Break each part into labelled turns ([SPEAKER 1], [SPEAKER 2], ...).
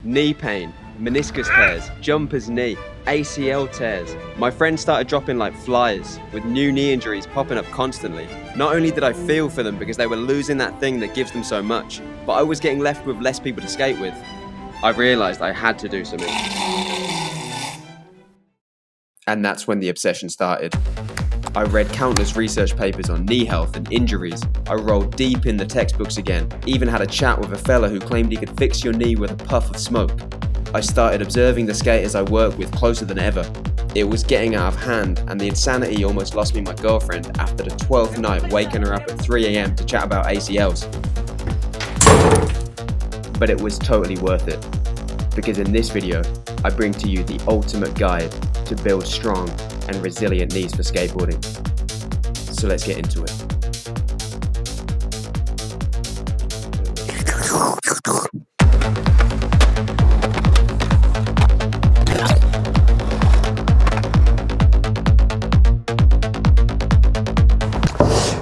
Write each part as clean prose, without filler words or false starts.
[SPEAKER 1] knee pain, meniscus tears, jumper's knee, ACL tears. My friends started dropping like flies, with new knee injuries popping up constantly. Not only did I feel for them because they were losing that thing that gives them so much, but I was getting left with less people to skate with. I realized I had to do something. And that's when the obsession started. I read countless research papers on knee health and injuries. I rolled deep in the textbooks again, even had a chat with a fella who claimed he could fix your knee with a puff of smoke. I started observing the skaters I work with closer than ever. It was getting out of hand, and the insanity almost lost me my girlfriend after the 12th night waking her up at 3 AM to chat about ACLs. But it was totally worth it, because in this video, I bring to you the ultimate guide to build strong and resilient knees for skateboarding. So let's get into it.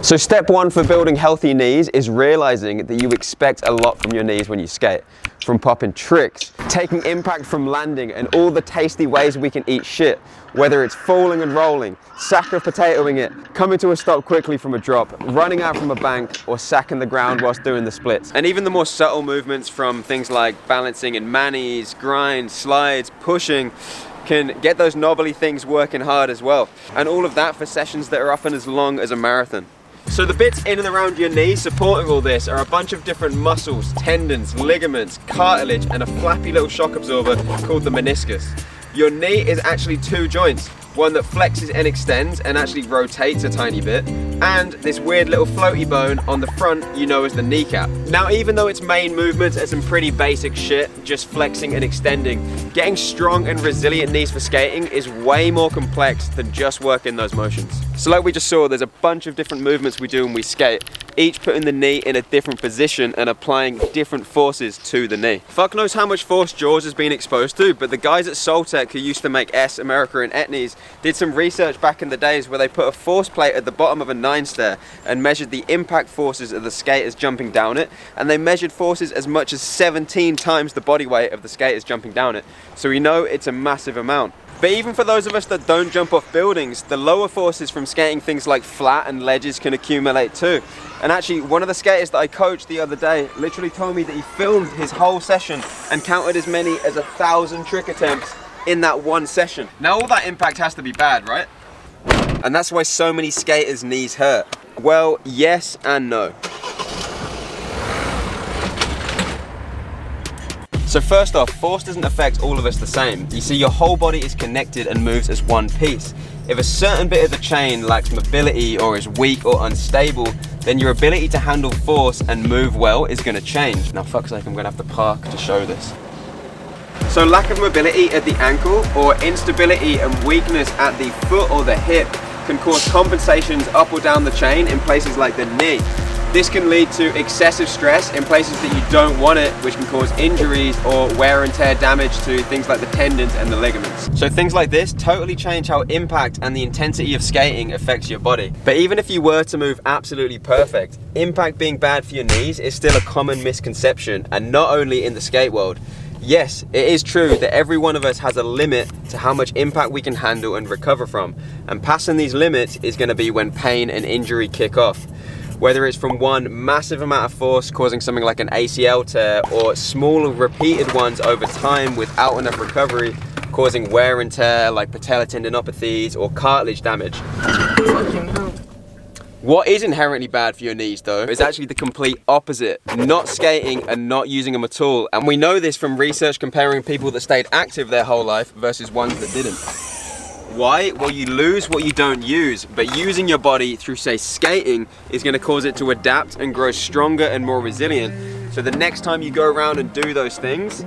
[SPEAKER 1] So step one for building healthy knees is realizing that you expect a lot from your knees when you skate. From popping tricks, taking impact from landing, and all the tasty ways we can eat shit. Whether it's falling and rolling, sack of potatoing it, coming to a stop quickly from a drop, running out from a bank, or sacking the ground whilst doing the splits. And even the more subtle movements from things like balancing in manis, grinds, slides, pushing, can get those knobbly things working hard as well. And all of that for sessions that are often as long as a marathon. So the bits in and around your knee supporting all this are a bunch of different muscles, tendons, ligaments, cartilage, and a flappy little shock absorber called the meniscus. Your knee is actually two joints, one that flexes and extends and actually rotates a tiny bit, and this weird little floaty bone on the front you know as the kneecap. Now, even though its main movements are some pretty basic shit, just flexing and extending, getting strong and resilient knees for skating is way more complex than just working those motions. So like we just saw, there's a bunch of different movements we do when we skate, each putting the knee in a different position and applying different forces to the knee. Fuck knows how much force Jaws has been exposed to, but the guys at Soltech who used to make S, America, and Etnies did some research back in the days where they put a force plate at the bottom of a 9-stair and measured the impact forces of the skaters jumping down it, and they measured forces as much as 17 times the body weight of the skaters jumping down it. So we know it's a massive amount. But even for those of us that don't jump off buildings, the lower forces from skating things like flat and ledges can accumulate too. And actually, one of the skaters that I coached the other day literally told me that he filmed his whole session and counted as many as 1,000 trick attempts in that one session. Now all that impact has to be bad, right? And that's why so many skaters' knees hurt. Well, yes and no. So first off, force doesn't affect all of us the same. You see, your whole body is connected and moves as one piece. If a certain bit of the chain lacks mobility or is weak or unstable, then your ability to handle force and move well is going to change. Now fuck's sake, I'm going to have to park to show this. So lack of mobility at the ankle or instability and weakness at the foot or the hip can cause compensations up or down the chain in places like the knee. This can lead to excessive stress in places that you don't want it, which can cause injuries or wear and tear damage to things like the tendons and the ligaments. So things like this totally change how impact and the intensity of skating affects your body. But even if you were to move absolutely perfect, impact being bad for your knees is still a common misconception, and not only in the skate world. Yes, it is true that every one of us has a limit to how much impact we can handle and recover from, and passing these limits is going to be when pain and injury kick off. Whether it's from one massive amount of force causing something like an ACL tear, or smaller repeated ones over time without enough recovery causing wear and tear like patellar tendinopathies or cartilage damage. What is inherently bad for your knees though is actually the complete opposite, not skating and not using them at all. And we know this from research comparing people that stayed active their whole life versus ones that didn't. Why? Well, you lose what you don't use, but using your body through, say, skating is going to cause it to adapt and grow stronger and more resilient. So the next time you go around and do those things,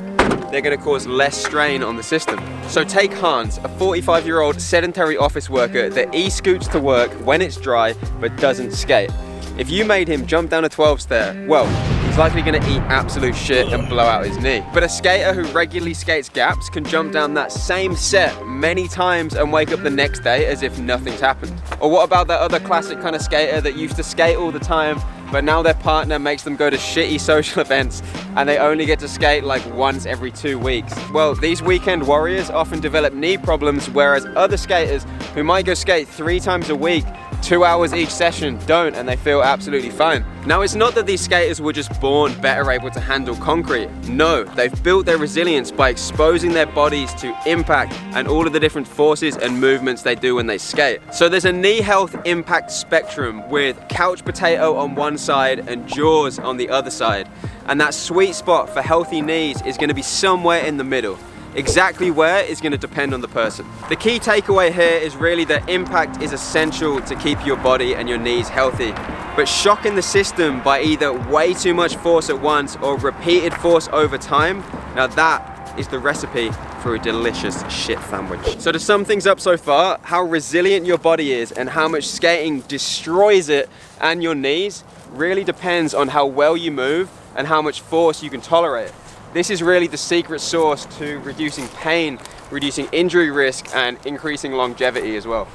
[SPEAKER 1] they're going to cause less strain on the system. So take Hans, a 45-year-old sedentary office worker that e-scoots to work when it's dry but doesn't skate. If you made him jump down a 12-stair, well, he's likely going to eat absolute shit and blow out his knee. But a skater who regularly skates gaps can jump down that same set many times and wake up the next day as if nothing's happened. Or what about that other classic kind of skater that used to skate all the time, but now their partner makes them go to shitty social events and they only get to skate like once every 2 weeks. Well, these weekend warriors often develop knee problems, whereas other skaters who might go skate 3 times a week, 2 hours each session, don't, and they feel absolutely fine. Now, it's not that these skaters were just born better able to handle concrete. No, they've built their resilience by exposing their bodies to impact and all of the different forces and movements they do when they skate. So there's a knee health impact spectrum with couch potato on one side and jaws on the other side. And that sweet spot for healthy knees is going to be somewhere in the middle. Exactly where is going to depend on the person. The key takeaway here is really that impact is essential to keep your body and your knees healthy. But shocking the system by either way too much force at once or repeated force over time, now that is the recipe for a delicious shit sandwich. So to sum things up so far, how resilient your body is and how much skating destroys it and your knees really depends on how well you move and how much force you can tolerate. This is really the secret sauce to reducing pain, reducing injury risk, and increasing longevity as well.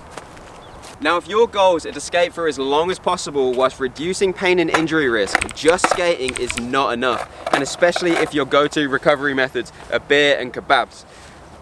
[SPEAKER 1] Now, if your goals are to skate for as long as possible whilst reducing pain and injury risk, just skating is not enough, and especially if your go-to recovery methods are beer and kebabs.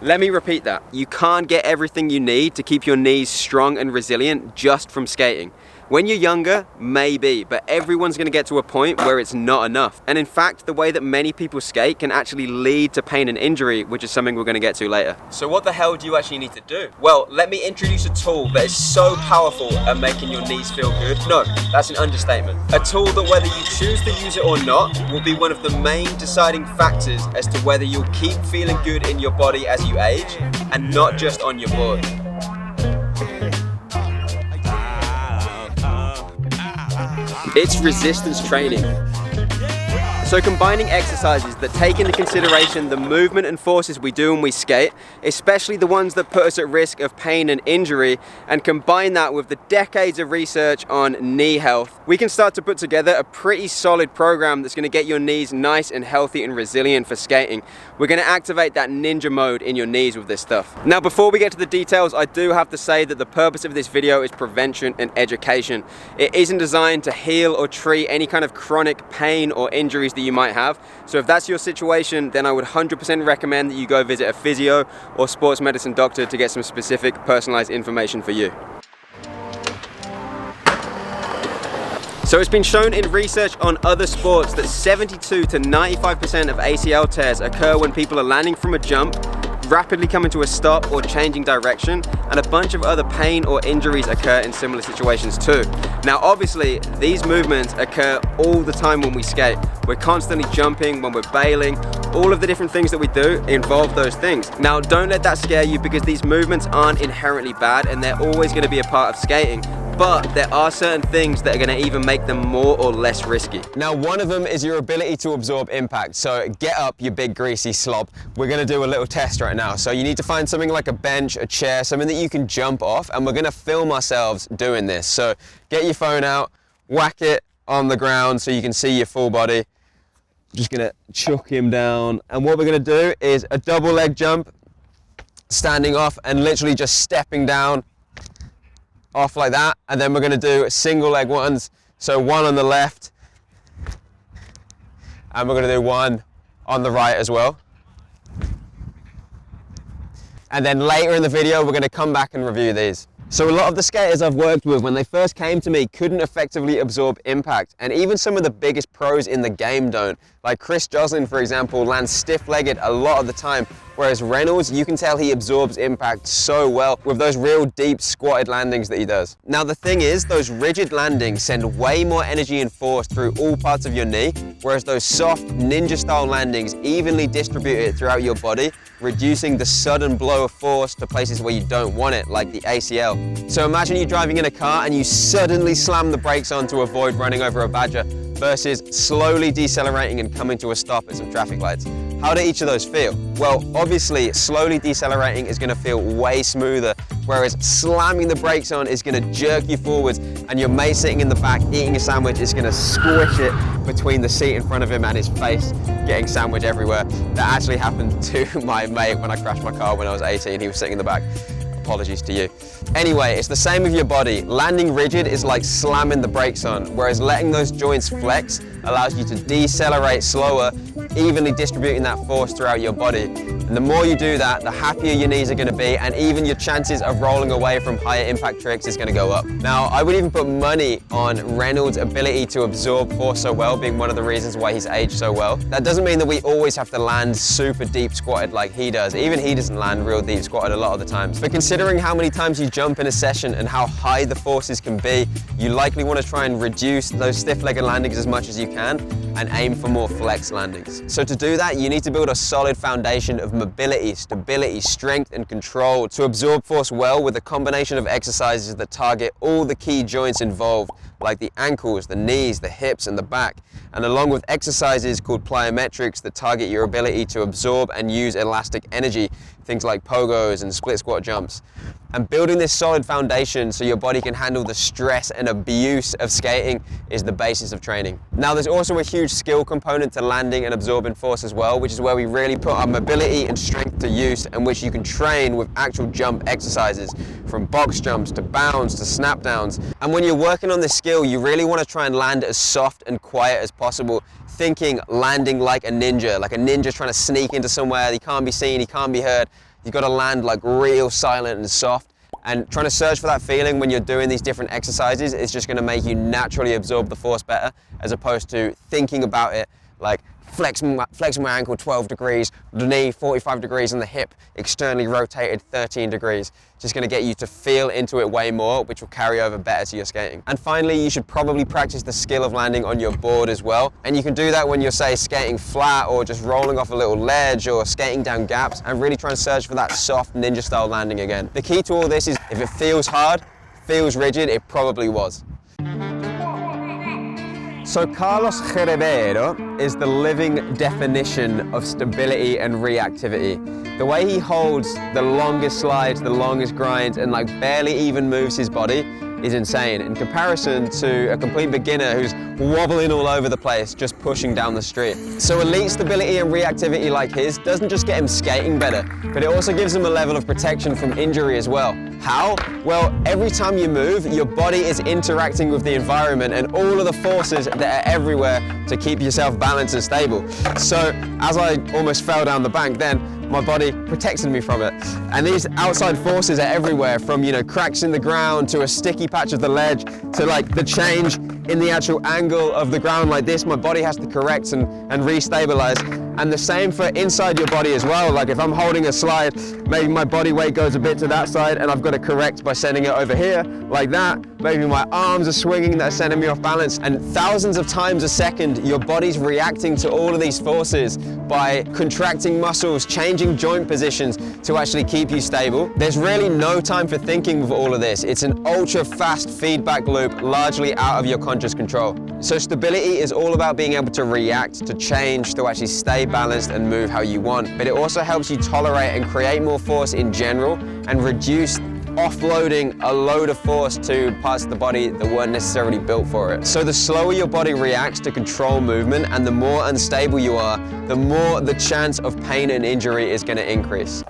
[SPEAKER 1] Let me repeat that. You can't get everything you need to keep your knees strong and resilient just from skating. When you're younger, maybe, but everyone's going to get to a point where it's not enough. And in fact, the way that many people skate can actually lead to pain and injury, which is something we're going to get to later. So what the hell do you actually need to do? Well, let me introduce a tool that is so powerful at making your knees feel good. No, that's an understatement. A tool that, whether you choose to use it or not, will be one of the main deciding factors as to whether you'll keep feeling good in your body as you age, and not just on your board. It's resistance training. So combining exercises that take into consideration the movement and forces we do when we skate, especially the ones that put us at risk of pain and injury, and combine that with the decades of research on knee health, we can start to put together a pretty solid program that's going to get your knees nice and healthy and resilient for skating. We're going to activate that ninja mode in your knees with this stuff. Now, before we get to the details, I do have to say that the purpose of this video is prevention and education. It isn't designed to heal or treat any kind of chronic pain or injuries that you might have. So if that's your situation, then I would 100% recommend that you go visit a physio or sports medicine doctor to get some specific personalized information for you. So it's been shown in research on other sports that 72 to 95% of ACL tears occur when people are landing from a jump, rapidly coming to a stop or changing direction, and a bunch of other pain or injuries occur in similar situations too. Now obviously these movements occur all the time when we skate. We're constantly jumping, when we're bailing, all of the different things that we do involve those things. Now don't let that scare you, because these movements aren't inherently bad and they're always going to be a part of skating. But there are certain things that are going to even make them more or less risky. Now, one of them is your ability to absorb impact. So get up, you big greasy slob. We're going to do a little test right now. So you need to find something like a bench, a chair, something that you can jump off, and we're going to film ourselves doing this. So get your phone out, whack it on the ground so you can see your full body. Just going to chuck him down. And what we're going to do is a double leg jump, standing off and literally just stepping down off like that, and then we're going to do single leg ones, so one on the left and we're going to do one on the right as well. And then later in the video we're going to come back and review these. So a lot of the skaters I've worked with, when they first came to me, couldn't effectively absorb impact, and even some of the biggest pros in the game don't. Like Chris Joslin, for example, lands stiff-legged a lot of the time, whereas Reynolds, you can tell he absorbs impact so well with those real deep squatted landings that he does. Now the thing is, those rigid landings send way more energy and force through all parts of your knee, whereas those soft ninja-style landings evenly distribute it throughout your body, reducing the sudden blow of force to places where you don't want it, like the ACL. So imagine you driving in a car and you suddenly slam the brakes on to avoid running over a badger, versus slowly decelerating and coming to a stop at some traffic lights. How do each of those feel? Well, obviously, slowly decelerating is going to feel way smoother, whereas slamming the brakes on is going to jerk you forwards, and your mate sitting in the back eating a sandwich is going to squish it between the seat in front of him and his face, getting sandwich everywhere. That actually happened to my mate when I crashed my car when I was 18. He was sitting in the back. apologies to you. Anyway, it's the same with your body. Landing rigid is like slamming the brakes on, whereas letting those joints flex allows you to decelerate slower, evenly distributing that force throughout your body. And the more you do that, the happier your knees are going to be, and even your chances of rolling away from higher impact tricks is going to go up. Now, I would even put money on Reynolds' ability to absorb force so well being one of the reasons why he's aged so well. That doesn't mean that we always have to land super deep squatted like he does. Even he doesn't land real deep squatted a lot of the times. But considering how many times you jump in a session and how high the forces can be, you likely want to try and reduce those stiff-legged landings as much as you can and aim for more flex landings. So to do that, you need to build a solid foundation of mobility, stability, strength, and control to absorb force well with a combination of exercises that target all the key joints involved, like the ankles, the knees, the hips, and the back, and along with exercises called plyometrics that target your ability to absorb and use elastic energy, things like pogos and split squat jumps. And building this solid foundation so your body can handle the stress and abuse of skating is the basis of training. Now, there's also a huge skill component to landing and absorbing force as well, which is where we really put our mobility and strength to use, and which you can train with actual jump exercises, from box jumps to bounds to snap downs. And when you're working on this skill, you really want to try and land as soft and quiet as possible, thinking landing like a ninja trying to sneak into somewhere. He can't be seen, he can't be heard. You've got to land like real silent and soft, and trying to search for that feeling when you're doing these different exercises is just going to make you naturally absorb the force better, as opposed to thinking about it like flexing my ankle 12 degrees, the knee 45 degrees, and the hip externally rotated 13 degrees. Just going to get you to feel into it way more, which will carry over better to your skating. And finally, you should probably practice the skill of landing on your board as well. And you can do that when you're, say, skating flat or just rolling off a little ledge or skating down gaps, and really try and search for that soft ninja style landing again. The key to all this is if it feels hard, feels rigid, it probably was. So Carlos Heredero is the living definition of stability and reactivity. The way he holds the longest slides, the longest grinds, and like barely even moves his body is insane in comparison to a complete beginner who's wobbling all over the place, just pushing down the street. So elite stability and reactivity like his doesn't just get him skating better, but it also gives him a level of protection from injury as well. How? Well, every time you move, your body is interacting with the environment and all of the forces that are everywhere to keep yourself balanced and stable. So as I almost fell down the bank then, my body protected me from it. And these outside forces are everywhere, from, you know, cracks in the ground to a sticky patch of the ledge to like the change in the actual angle of the ground like this. My body has to correct and restabilize. And the same for inside your body as well. Like if I'm holding a slide, maybe my body weight goes a bit to that side and I've got to correct by sending it over here like that. Maybe my arms are swinging, that are sending me off balance. And thousands of times a second, your body's reacting to all of these forces by contracting muscles, changing joint positions to actually keep you stable. There's really no time for thinking with all of this. It's an ultra fast feedback loop, largely out of your conscious control. So stability is all about being able to react, to change, to actually stay balanced and move how you want. But it also helps you tolerate and create more force in general and reduce offloading a load of force to parts of the body that weren't necessarily built for it. So the slower your body reacts to control movement and the more unstable you are, the more the chance of pain and injury is going to increase.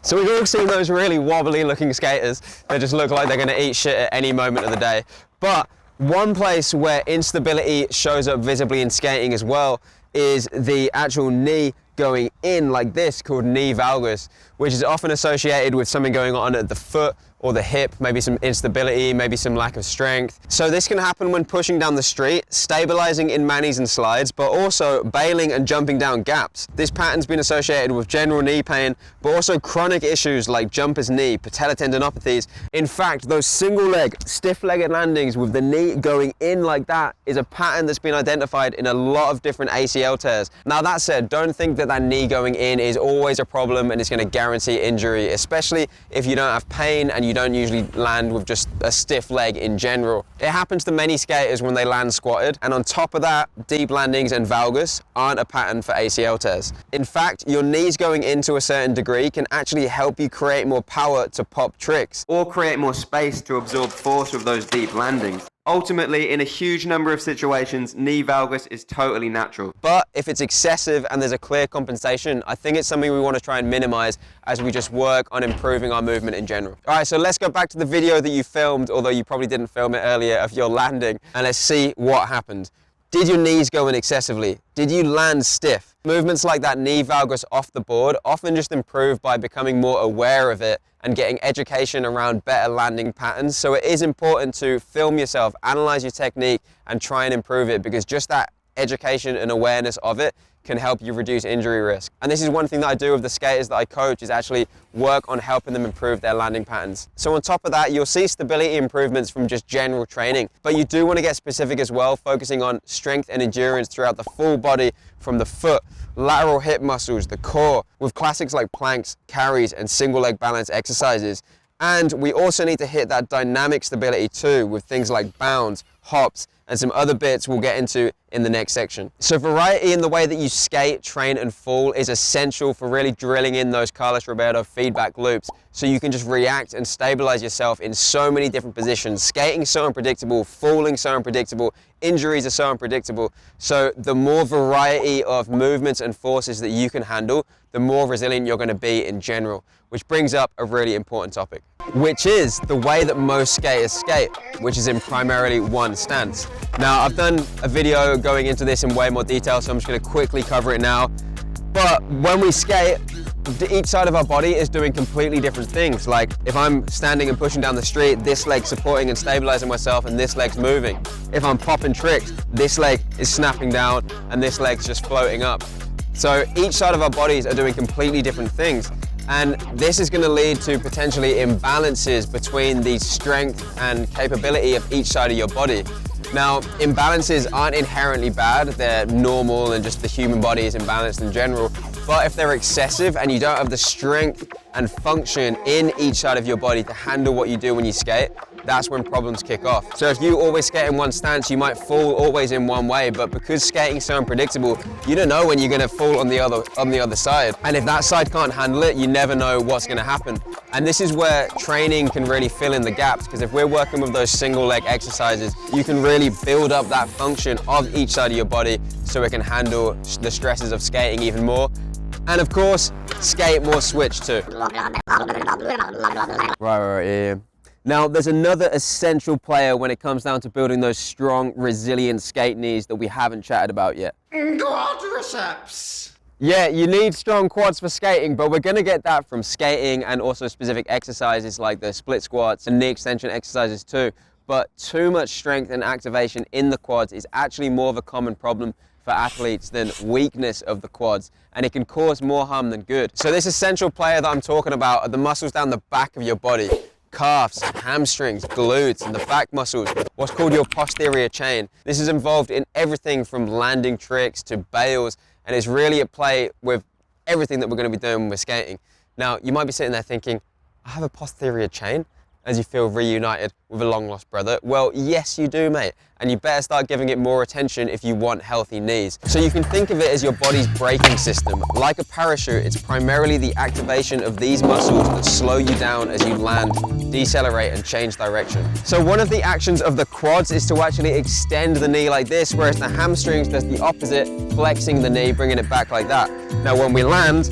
[SPEAKER 1] So we've all seen those really wobbly looking skaters that just look like they're going to eat shit at any moment of the day. But one place where instability shows up visibly in skating as well is the actual knee going in like this, called knee valgus, which is often associated with something going on at the foot or the hip, maybe some instability, maybe some lack of strength. So this can happen when pushing down the street, stabilizing in manis and slides, but also bailing and jumping down gaps. This pattern's been associated with general knee pain, but also chronic issues like jumper's knee, patella tendinopathies. In fact, those single leg, stiff-legged landings with the knee going in like that is a pattern that's been identified in a lot of different ACL tears. Now that said, don't think that knee going in is always a problem and it's going to guarantee injury, especially if you don't have pain and you don't usually land with just a stiff leg in general. It happens to many skaters when they land squatted, and on top of that, deep landings and valgus aren't a pattern for ACL tears. In fact, your knees going into a certain degree can actually help you create more power to pop tricks or create more space to absorb force with those deep landings. Ultimately, in a huge number of situations, knee valgus is totally natural. But if it's excessive and there's a clear compensation, I think it's something we want to try and minimize as we just work on improving our movement in general. All right, so let's go back to the video that you filmed, although you probably didn't film it earlier, of your landing, and let's see what happened. Did your knees go in excessively? Did you land stiff? Movements like that knee valgus off the board often just improve by becoming more aware of it and getting education around better landing patterns. So it is important to film yourself, analyze your technique, and try and improve it, because just that education and awareness of it can help you reduce injury risk. And this is one thing that I do with the skaters that I coach, is actually work on helping them improve their landing patterns. So on top of that, you'll see stability improvements from just general training, but you do want to get specific as well, focusing on strength and endurance throughout the full body, from the foot, lateral hip muscles, the core, with classics like planks, carries, and single leg balance exercises. And we also need to hit that dynamic stability too, with things like bounds, hops, and some other bits we'll get into in the next section. So variety in the way that you skate, train, and fall is essential for really drilling in those Carlos Roberto feedback loops, so you can just react and stabilize yourself in so many different positions. Skating is so unpredictable, falling so unpredictable, injuries are so unpredictable. So the more variety of movements and forces that you can handle, the more resilient you're going to be in general. Which brings up a really important topic, which is the way that most skaters skate, which is in primarily one stance. Now, I've done a video going into this in way more detail, so I'm just going to quickly cover it now. But when we skate, each side of our body is doing completely different things. Like if I'm standing and pushing down the street, this leg's supporting and stabilizing myself, and this leg's moving. If I'm popping tricks, this leg is snapping down and this leg's just floating up. So each side of our bodies are doing completely different things. And this is going to lead to potentially imbalances between the strength and capability of each side of your body. Now, imbalances aren't inherently bad, they're normal, and just the human body is imbalanced in general. But if they're excessive and you don't have the strength and function in each side of your body to handle what you do when you skate, that's when problems kick off. So if you always skate in one stance, you might fall always in one way, but because skating is so unpredictable, you don't know when you're gonna fall on the other side. And if that side can't handle it, you never know what's gonna happen. And this is where training can really fill in the gaps, because if we're working with those single leg exercises, you can really build up that function of each side of your body so it can handle the stresses of skating even more. And of course, skate more switch too. Right, yeah. Now, there's another essential player when it comes down to building those strong, resilient skate knees that we haven't chatted about yet.
[SPEAKER 2] Quadriceps!
[SPEAKER 1] Yeah, you need strong quads for skating, but we're gonna get that from skating and also specific exercises like the split squats and knee extension exercises too. But too much strength and activation in the quads is actually more of a common problem for athletes than weakness of the quads, and it can cause more harm than good. So this essential player that I'm talking about are the muscles down the back of your body. Calves, hamstrings, glutes, and the back muscles, what's called your posterior chain. This is involved in everything from landing tricks to bails, and it's really at play with everything that we're going to be doing when we're skating. Now, you might be sitting there thinking, I have a posterior chain, as you feel reunited with a long lost brother. Well, yes you do, mate, and you better start giving it more attention if you want healthy knees. So you can think of it as your body's braking system. Like a parachute, it's primarily the activation of these muscles that slow you down as you land, decelerate, and change direction. So one of the actions of the quads is to actually extend the knee like this, whereas the hamstrings does the opposite, flexing the knee, bringing it back like that. Now when we land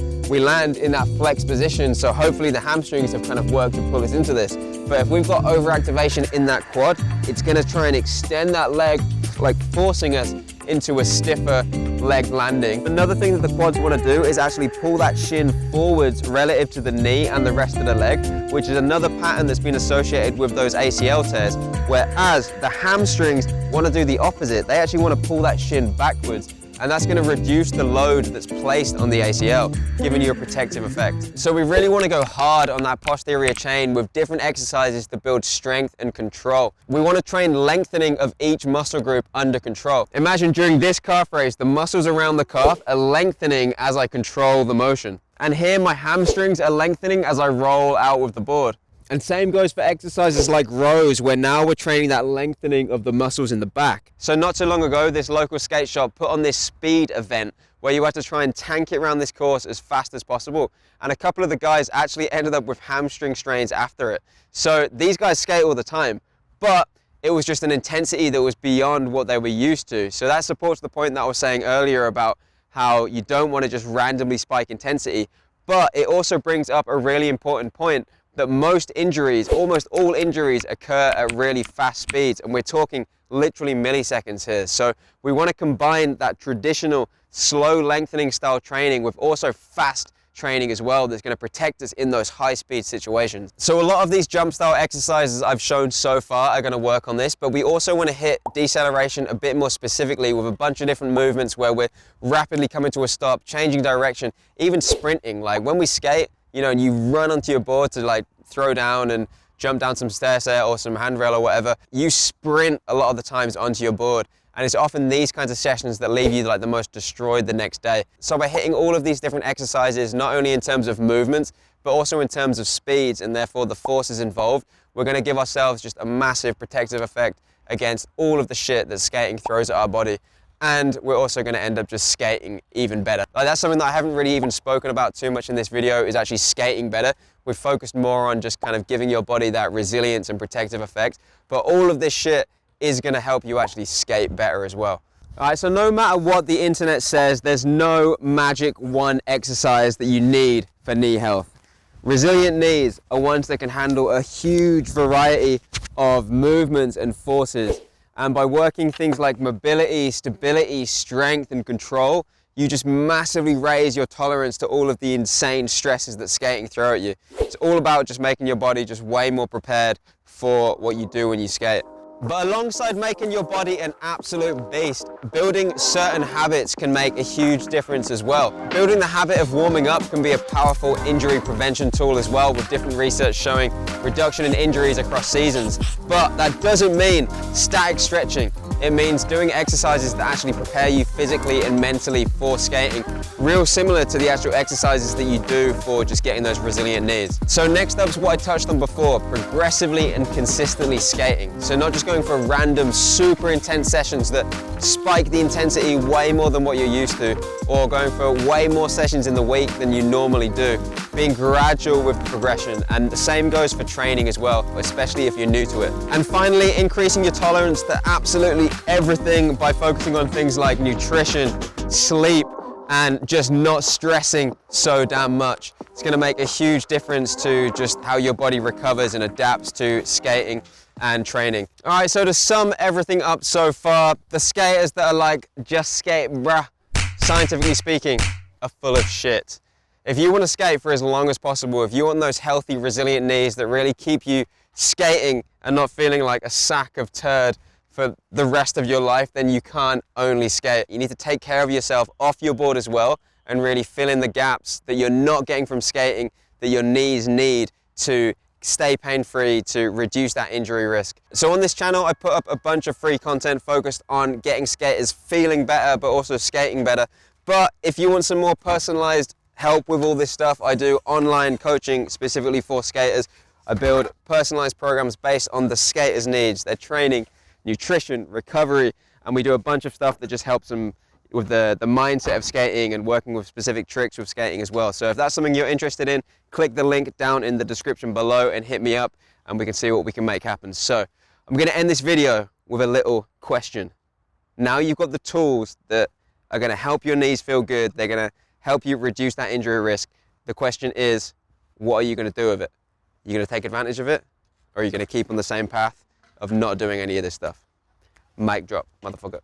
[SPEAKER 1] in that flex position, so hopefully the hamstrings have kind of worked to pull us into this. But if we've got overactivation in that quad, it's going to try and extend that leg, like forcing us into a stiffer leg landing. Another thing that the quads want to do is actually pull that shin forwards relative to the knee and the rest of the leg, which is another pattern that's been associated with those ACL tears, whereas the hamstrings want to do the opposite. They actually want to pull that shin backwards, and that's going to reduce the load that's placed on the ACL, giving you a protective effect. So we really want to go hard on that posterior chain with different exercises to build strength and control. We want to train lengthening of each muscle group under control. Imagine during this calf raise, the muscles around the calf are lengthening as I control the motion. And here my hamstrings are lengthening as I roll out with the board. And same goes for exercises like rows, where now we're training that lengthening of the muscles in the back. So not too long ago, this local skate shop put on this speed event where you had to try and tank it around this course as fast as possible. And a couple of the guys actually ended up with hamstring strains after it. So these guys skate all the time, but it was just an intensity that was beyond what they were used to. So that supports the point that I was saying earlier about how you don't want to just randomly spike intensity, but it also brings up a really important point that most injuries, almost all injuries, occur at really fast speeds, and we're talking literally milliseconds here. So we want to combine that traditional slow lengthening style training with also fast training as well that's going to protect us in those high speed situations. So a lot of these jump style exercises I've shown so far are going to work on this, but we also want to hit deceleration a bit more specifically with a bunch of different movements where we're rapidly coming to a stop, changing direction, even sprinting. Like when we skate, you know, and you run onto your board to like throw down and jump down some stair set or some handrail or whatever, you sprint a lot of the times onto your board. And it's often these kinds of sessions that leave you like the most destroyed the next day. So by hitting all of these different exercises, not only in terms of movements, but also in terms of speeds and therefore the forces involved, we're going to give ourselves just a massive protective effect against all of the shit that skating throws at our body. And we're also going to end up just skating even better. Like that's something that I haven't really even spoken about too much in this video, is actually skating better. We've focused more on just kind of giving your body that resilience and protective effect. But all of this shit is going to help you actually skate better as well. All right, so no matter what the internet says, there's no magic one exercise that you need for knee health. Resilient knees are ones that can handle a huge variety of movements and forces. And by working things like mobility, stability, strength, and control, you just massively raise your tolerance to all of the insane stresses that skating throw at you. It's all about just making your body just way more prepared for what you do when you skate. But alongside making your body an absolute beast, building certain habits can make a huge difference as well. Building the habit of warming up can be a powerful injury prevention tool as well, with different research showing reduction in injuries across seasons. But that doesn't mean static stretching. It means doing exercises that actually prepare you physically and mentally for skating, real similar to the actual exercises that you do for just getting those resilient knees. So next up is what I touched on before, progressively and consistently skating. So not just going for random super intense sessions that spike the intensity way more than what you're used to, or going for way more sessions in the week than you normally do. Being gradual with progression, and the same goes for training as well, especially if you're new to it. And finally, increasing your tolerance to absolutely everything by focusing on things like nutrition, sleep, and just not stressing so damn much. It's going to make a huge difference to just how your body recovers and adapts to skating and training. All right, so to sum everything up so far, the skaters that are like, just skate bruh, scientifically speaking, are full of shit. If you want to skate for as long as possible, if you want those healthy, resilient knees that really keep you skating and not feeling like a sack of turd for the rest of your life, then you can't only skate. You need to take care of yourself off your board as well and really fill in the gaps that you're not getting from skating, that your knees need to stay pain-free, to reduce that injury risk. So on this channel, I put up a bunch of free content focused on getting skaters feeling better, but also skating better. But if you want some more personalized help with all this stuff, I do online coaching specifically for skaters. I build personalized programs based on the skaters' needs, their training, nutrition, recovery, and we do a bunch of stuff that just helps them with the mindset of skating and working with specific tricks with skating as well. So if that's something you're interested in, click the link down in the description below and hit me up and we can see what we can make happen. So I'm going to end this video with a little question. Now you've got the tools that are going to help your knees feel good, they're going to help you reduce that injury risk. The question is, what are you going to do with it? Are you going to take advantage of it? Or are you going to keep on the same path of not doing any of this stuff? Mic drop, motherfucker.